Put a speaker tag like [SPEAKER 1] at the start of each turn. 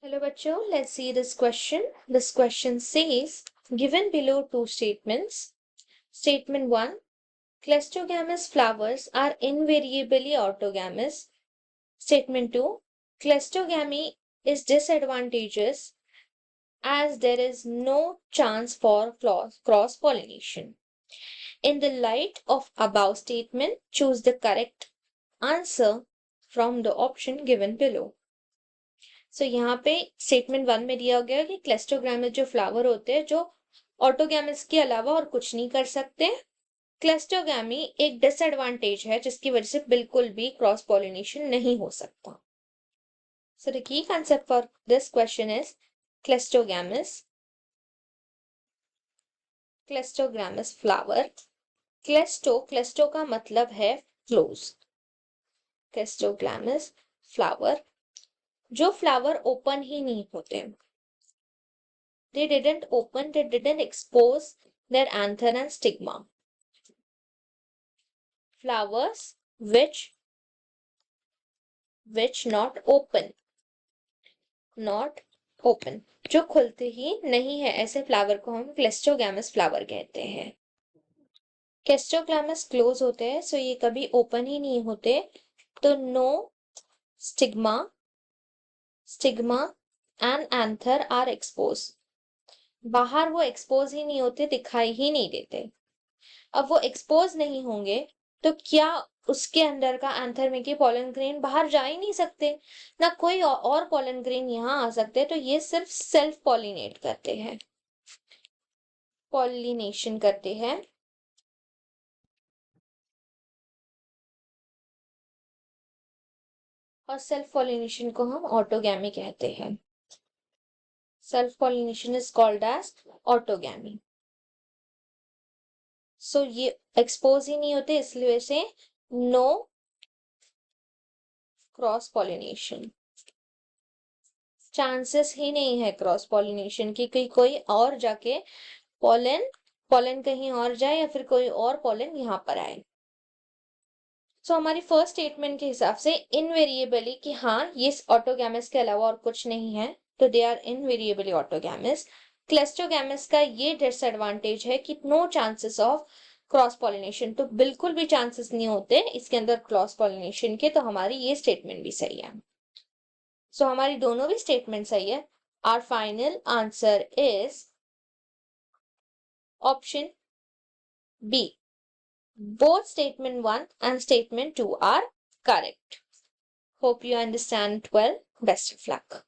[SPEAKER 1] Hello bachcho, let's see this question. This question says, given below two statements. Statement 1, cleistogamous flowers are invariably orthogamous. Statement 2, cleistogamy is disadvantageous as there is no chance for cross-pollination. In the light of above statement, choose the correct answer from the option given below. सो यहाँ पे statement 1 में दिया गया कि क्लेस्टोग्रामिस जो flower होते हैं जो ऑटोगैमिस के अलावा और कुछ नहीं कर सकते। क्लेस्टोगैमी एक डिसएडवांटेज है जिसकी वजह से बिल्कुल भी क्रॉस पॉलिनेशन नहीं हो सकता। So the key concept for this question is cleistogamous flower. Cleisto का मतलब है क्लोज। क्लेस्टोग्रामिस फ्लावर जो फ्लावर ओपन ही नहीं होते, they didn't expose their anther and stigma. Flowers which not open, जो खुलते ही नहीं है, ऐसे फ्लावर को हम क्लेस्टोगैमस फ्लावर कहते हैं। क्लेस्टोगैमस क्लोज होते हैं, सो ये कभी ओपन ही नहीं होते, तो no stigma and anther are expose. बाहर वो एक्सपोज ही नहीं होते, दिखाई ही नहीं देते। अब वो एक्सपोज नहीं होंगे तो क्या उसके अंदर का एंथर में की पॉलन ग्रेन बाहर जा ही नहीं सकते, ना कोई और पॉलन ग्रेन यहाँ आ सकते, तो ये सिर्फ सेल्फ पॉलिनेट करते हैं, पॉलिनेशन करते हैं। और सेल्फ पॉलिनेशन को हम ऑटोगैमी कहते हैं। Self pollination is called as autogamy. So ये एक्सपोज ही नहीं होते, इसलिए से नो क्रॉस पॉलिनेशन, चांसेस ही नहीं है क्रॉस पॉलिनेशन की कि कोई और जाके पॉलन कहीं और जाए या फिर कोई और पॉलन यहाँ पर आए। सो हमारी फर्स्ट स्टेटमेंट के हिसाब से इनवेरिएबली कि हाँ ये ऑटोगैमस के अलावा और कुछ नहीं है, तो दे आर इनवेरिएबली ऑटोगैमस। क्लेस्टोगैमस का ये डिसएडवांटेज है कि no chances of cross pollination, तो बिल्कुल भी चांसेस नहीं होते इसके अंदर क्रॉस पॉलिनेशन के, तो हमारी ये स्टेटमेंट भी सही है। सो हमारी दोनों भी स्टेटमेंट सही है। Our final answer is option B. Both statement 1 and statement 2 are correct. Hope you understand well. Best of luck.